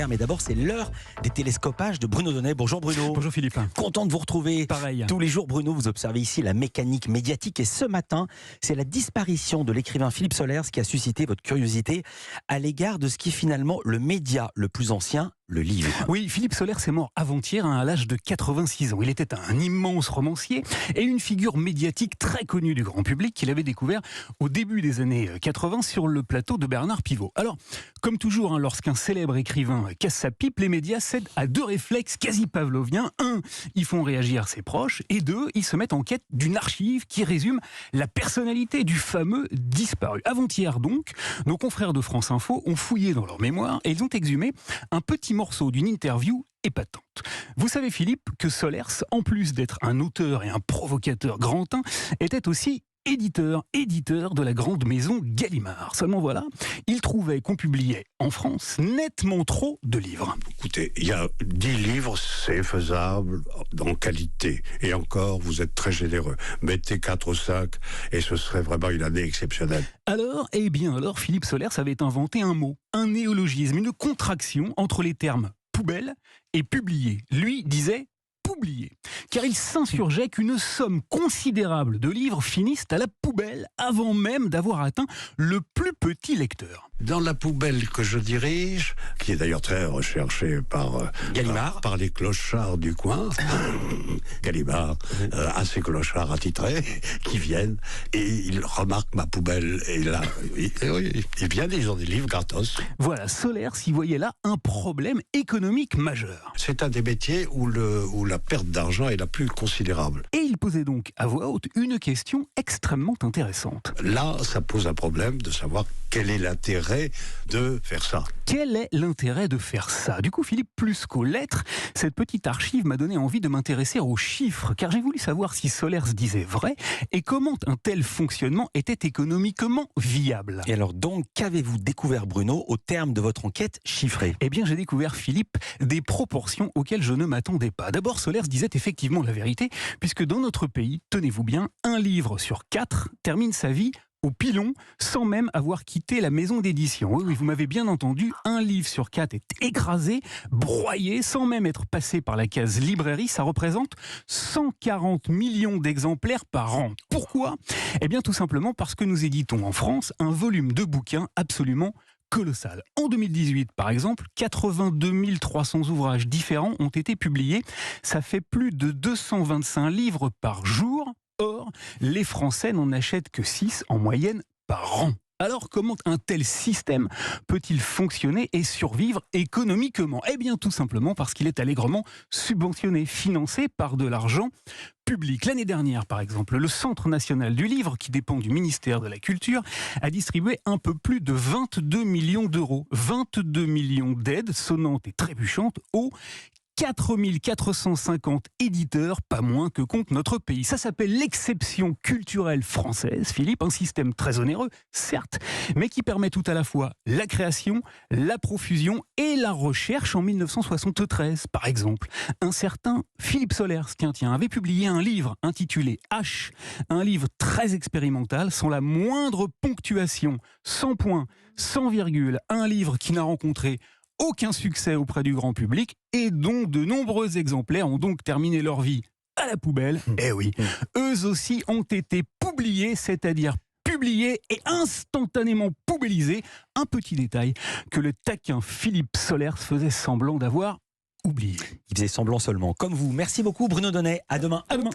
Mais d'abord, c'est l'heure des télescopages de Bruno Donnet. Bonjour Bruno. Bonjour Philippe. Content de vous retrouver. Pareil. Tous les jours, Bruno, vous observez ici la mécanique médiatique. Et ce matin, c'est la disparition de l'écrivain Philippe Solers qui a suscité votre curiosité à l'égard de ce qui est finalement le média le plus ancien, le livre. Oui, Philippe Solers est mort avant-hier à l'âge de 86 ans. Il était un immense romancier et une figure médiatique très connue du grand public qu'il avait découvert au début des années 80 sur le plateau de Bernard Pivot. Alors, comme toujours, lorsqu'un célèbre écrivain casse sa pipe, les médias cèdent à deux réflexes quasi pavloviens. Un, ils font réagir ses proches. Et deux, ils se mettent en quête d'une archive qui résume la personnalité du fameux disparu. Avant-hier donc, nos confrères de France Info ont fouillé dans leur mémoire et ils ont exhumé un petit morceau d'une interview épatante. Vous savez Philippe que Solers, en plus d'être un auteur et un provocateur grantin, était aussi éditeur de la grande maison Gallimard. Seulement voilà, il trouvait qu'on publiait en France nettement trop de livres. Écoutez, il y a 10 livres, c'est faisable en qualité. Et encore, vous êtes très généreux. Mettez 4 ou 5 et ce serait vraiment une année exceptionnelle. Alors, Philippe Solers avait inventé un mot, un néologisme, une contraction entre les termes poubelle et publier. Lui disait publier, car il s'insurgeait qu'une somme considérable de livres finissent à la poubelle avant même d'avoir atteint le plus petit lecteur. Dans la poubelle que je dirige, qui est d'ailleurs très recherchée par Gallimard, par les clochards du coin, Gallimard a ses clochards attitrés qui viennent et ils remarquent ma poubelle et là, ils viennent, ils ont des livres gratos. Voilà, Solers y voyait là un problème économique majeur. C'est un des métiers où la perte d'argent est la plus considérable. Et il posait donc à voix haute une question extrêmement intéressante. Là, ça pose un problème de savoir quel est l'intérêt de faire ça. Quel est l'intérêt de faire ça ? Du coup, Philippe, plus qu'aux lettres, cette petite archive m'a donné envie de m'intéresser aux chiffres, car j'ai voulu savoir si Solers disait vrai et comment un tel fonctionnement était économiquement viable. Et alors donc, qu'avez-vous découvert Bruno au terme de votre enquête chiffrée ? Eh bien, j'ai découvert, Philippe, des proportions auxquelles je ne m'attendais pas. D'abord, Solers disait effectivement la vérité, puisque dans notre pays, tenez-vous bien, un livre sur 4 termine sa vie au pilon, sans même avoir quitté la maison d'édition. Oui, vous m'avez bien entendu, un livre sur 4 est écrasé, broyé, sans même être passé par la case librairie. Ça représente 140 millions d'exemplaires par an. Pourquoi ? Eh bien, tout simplement parce que nous éditons en France un volume de bouquins absolument colossal. En 2018, par exemple, 82 300 ouvrages différents ont été publiés. Ça fait plus de 225 livres par jour. Or, les Français n'en achètent que 6 en moyenne par an. Alors, comment un tel système peut-il fonctionner et survivre économiquement ? Eh bien, tout simplement parce qu'il est allègrement subventionné, financé par de l'argent public. L'année dernière, par exemple, le Centre national du livre, qui dépend du ministère de la Culture, a distribué un peu plus de 22 millions d'euros. 22 millions d'aides sonnantes et trébuchantes aux 4450 éditeurs, pas moins que compte notre pays. Ça s'appelle l'exception culturelle française, Philippe, un système très onéreux, certes, mais qui permet tout à la fois la création, la profusion et la recherche. En 1973, par exemple, un certain Philippe Solers, avait publié un livre intitulé H, un livre très expérimental, sans la moindre ponctuation, sans point, sans virgule, un livre qui n'a rencontré aucun succès auprès du grand public et dont de nombreux exemplaires ont donc terminé leur vie à la poubelle. Eh oui, eux aussi ont été publiés, c'est-à-dire publiés et instantanément poubellisés. Un petit détail que le taquin Philippe Solers faisait semblant d'avoir oublié. Il faisait semblant seulement, comme vous. Merci beaucoup Bruno Donnet. À demain. À demain.